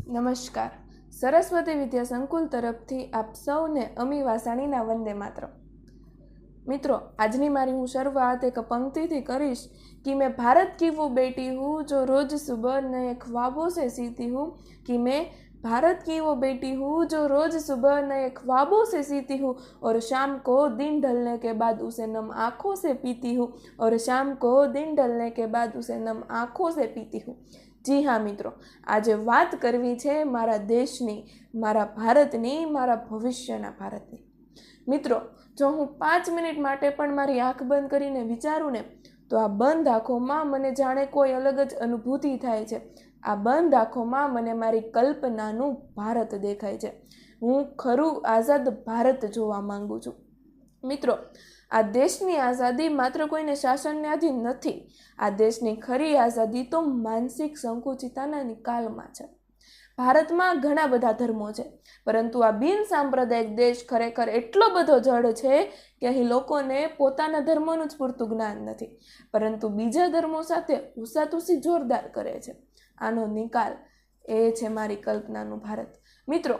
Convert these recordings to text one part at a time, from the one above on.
નમસ્કાર. સરસ્વતી વિદ્યા સંકુલ તરફથી આપ સૌને અમી વાસાણીના વંદે માતરમ. મિત્રો, આજની મારી હું શરૂઆત એક પંક્તિથી કરીશ कि मैं भारत की वो बेटी हूँ जो रोज सुबह नए ख्वाबों से सीती हूँ कि मैं भारत की वो बेटी हूँ जो रोज सुबह नए ख्वाबों से सीती हूँ और शाम को दिन ढलने के बाद उसे नम आँखों से पीती हूँ और शाम को दिन ढलने के बाद उसे नम आँखों से पीती हूँ. જી હા મિત્રો, આજે વાત કરવી છે મારા દેશની, મારા ભારતની, મારા ભવિષ્યના ભારતની. મિત્રો, જો હું 5 મિનિટ માટે પણ મારી આંખ બંધ કરીને વિચારું ને તો આ બંધ આંખોમાં મને જાણે કોઈ અલગ જ અનુભૂતિ થાય છે. આ બંધ આંખોમાં મને મારી કલ્પનાનું ભારત દેખાય છે. હું ખરું આઝાદ ભારત જોવા માંગુ છું. મિત્રો, આ દેશની આઝાદી માત્ર કોઈને શાસનને આધીન નથી. આ દેશની ખરી આઝાદી તો માનસિક સંકુચિતતાના નિકાલમાં છે. ભારતમાં ઘણા બધા ધર્મો છે, પરંતુ આ બિન સાંપ્રદાયિક દેશ ખરેખર એટલો બધો જડ છે કે અહીં લોકોને પોતાના ધર્મોનું જ પૂરતું જ્ઞાન નથી, પરંતુ બીજા ધર્મો સાથે ઉસાતુસી જોરદાર કરે છે. આનો નિકાલ એ છે મારી કલ્પનાનું ભારત. મિત્રો,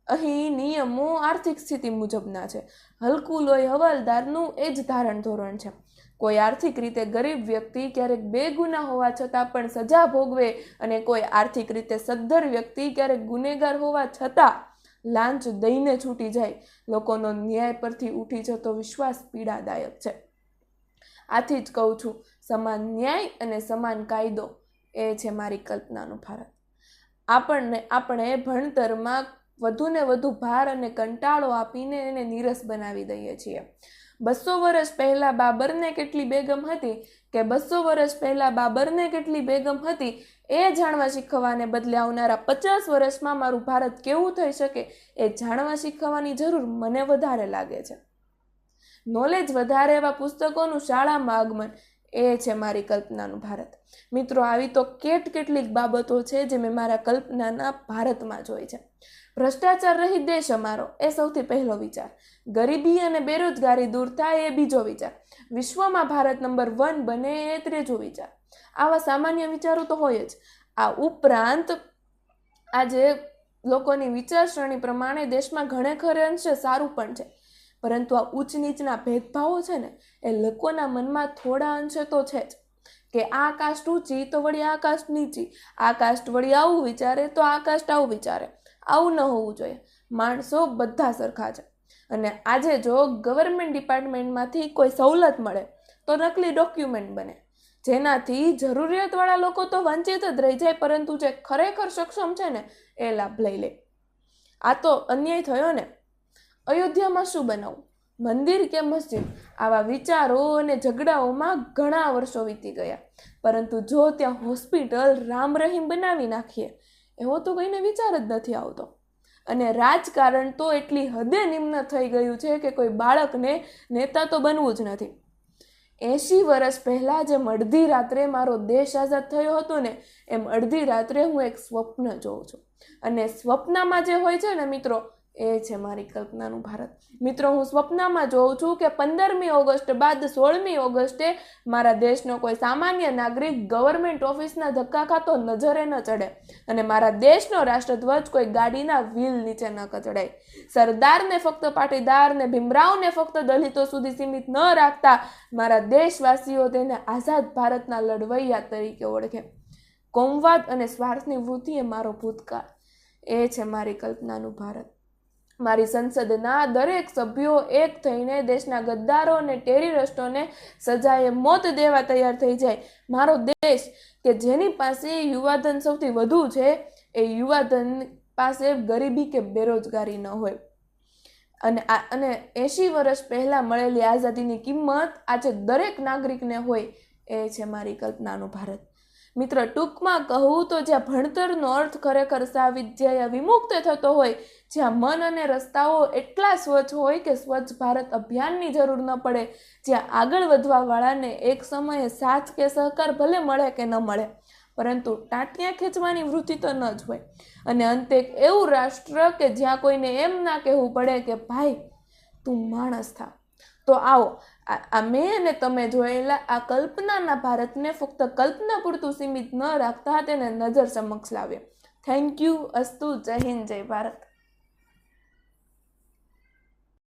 અહીં નિયમો આર્થિક સ્થિતિ મુજબના છે. હલકું લોહી હવાલદારનું એ જ ધારણ ધોરણ છે. કોઈ આર્થિક રીતે ગરીબ વ્યક્તિ ક્યારેક બેગુનાહ હોવા છતાં પણ સજા ભોગવે અને કોઈ આર્થિક રીતે સદ્ધર વ્યક્તિ ક્યારેક ગુનેગાર હોવા છતાં લાંચ દઈને છૂટી જાય. લોકોનો ન્યાય પરથી ઉઠી જતો વિશ્વાસ પીડાદાયક છે. આથી જ કહું છું, સમાન ન્યાય અને સમાન કાયદો એ છે મારી કલ્પનાનું ભારત. આપણે ભણતરમાં વધુને વધુ ભાર અને કંટાળો આપીને એને નીરસ બનાવી દઈએ છીએ. 200 વર્ષ પહેલા બાબરને કેટલી બેગમ હતી કે 200 વર્ષ પહેલા બાબરને કેટલી બેગમ હતી એ જાણવા શીખવાને બદલે આવનારા 50 વર્ષમાં મારું ભારત કેવું થઈ શકે એ જાણવા શીખવાની જરૂર મને વધારે લાગે છે. નોલેજ વધારે એવા પુસ્તકોનું શાળામાં આગમન એ છે મારી કલ્પનાનું ભારત. મિત્રો, આવી તો કેટલીક બાબતો છે જે મેં મારા કલ્પનાના ભારતમાં જોઈ છે. ભ્રષ્ટાચાર રહિત દેશ અમારો એ સૌથી પહેલો વિચાર. ગરીબી અને બેરોજગારી દૂર થાય એ બીજો વિચાર. વિશ્વમાં ભારત નંબર 1 બને એ ત્રીજો વિચાર. આવા સામાન્ય વિચારો તો હોય જ. આ ઉપરાંત આજે લોકોની વિચારસરણી પ્રમાણે દેશમાં ઘણે ખરે અંશે સારું પણ છે, પરંતુ આ ઉચ્ચ નીચના ભેદભાવો છે ને એ લોકોના મનમાં થોડા અંશે તો છે જ. કે આ કાસ્ટ ઊંચી તો વળી આ કાસ્ટ નીચી, આ કાસ્ટ વળી આવું વિચારે તો આ કાસ્ટ આવું વિચારે. આવું ન હોવું જોઈએ. માણસો બધા સરખા છે. અને આજે જો ગવર્મેન્ટ ડિપાર્ટમેન્ટમાંથી કોઈ સવલત મળે તો નકલી ડોક્યુમેન્ટ બને, જેનાથી જરૂરિયાતવાળા લોકો તો વંચિત જ રહી જાય, પરંતુ જે ખરેખર સક્ષમ છે ને એ લાભ લઈ લે. આ તો અન્યાય થયો ને. અયોધ્યામાં શું બનાવવું, મંદિર કે મસ્જિદ, આવા વિચારો અને ઝઘડાઓમાં ઘણા વર્ષો વીતી ગયા. પરંતુ જો ત્યાં હોસ્પિટલ રામ રહીમ બનાવી નાખીએ એવો તો કોઈને વિચાર જ નથી આવતો. અને રાજકારણ તો એટલી હદે નિમ્ન થઈ ગયું છે કે કોઈ બાળકને નેતા તો બનવું જ નથી. 80 વર્ષ પહેલા જેમ અડધી રાત્રે મારો દેશ આઝાદ થયો હતો ને એમ અડધી રાત્રે હું એક સ્વપ્ન જોઉં છું. અને સ્વપ્નમાં જે હોય છે ને મિત્રો, એ છે મારી કલ્પનાનું ભારત. મિત્રો, હું સ્વપ્નમાં જોઉં છું કે 15મી ઓગસ્ટ બાદ 16મી ઓગસ્ટે મારા દેશનો કોઈ સામાન્ય નાગરિક ગવર્મેન્ટ ઓફિસના ધક્કા ખાતો નજરે ન ચડે અને મારા દેશનો રાષ્ટ્રધ્વજ કોઈ ગાડીના વ્હીલ નીચે ન કચડાય. સરદારને ફક્ત પાટીદાર ને ભીમરાવને ફક્ત દલિતો સુધી સીમિત ન રાખતા મારા દેશવાસીઓ તેને આઝાદ ભારતના લડવૈયા તરીકે ઓળખે. કોમવાદ અને સ્વાર્થની વૃત્તિ એ મારો ભૂતકાળ. એ છે મારી કલ્પનાનું ભારત. મારી સંસદના દરેક સભ્યો એક થઈને દેશના ગદ્દારો અને ટેરરિસ્ટોને સજાએ મોત દેવા તૈયાર થઈ જાય. મારો દેશ કે જેની પાસે યુવાધન સૌથી વધુ છે એ યુવાધન પાસે ગરીબી કે બેરોજગારી ન હોય. અને 80 વર્ષ પહેલા મળેલી આઝાદીની કિંમત આજે દરેક નાગરિકને હોય. એ છે મારી કલ્પનાનું ભારત. મિત્ર, ટૂંકમાં કહું તો જ્યાં ભણતરનો અર્થ ખરેખર સાવિધ્ય વિમુક્ત થતો હોય, જ્યાં મન અને રસ્તાઓ એટલા સ્વચ્છ હોય કે સ્વચ્છ ભારત અભિયાનની જરૂર ન પડે, જ્યાં આગળ વધવા વાળાને એક સમયે સાથ કે સહકાર ભલે મળે કે ન મળે, પરંતુ ટાંટિયા ખેંચવાની વૃત્તિ તો ન જ હોય. અને અંતે એક એવું રાષ્ટ્ર કે જ્યાં કોઈને એમ ના કહેવું પડે કે ભાઈ તું માણસ થા. તો આવો, આ મેં અને તમે જોયેલા આ કલ્પનાના ભારતને ફક્ત કલ્પના પૂરતું સીમિત ન રાખતા તેને નજર સમક્ષ લાવીએ. Thank you. અસ્તુ. જય હિન્દ, જય ભારત.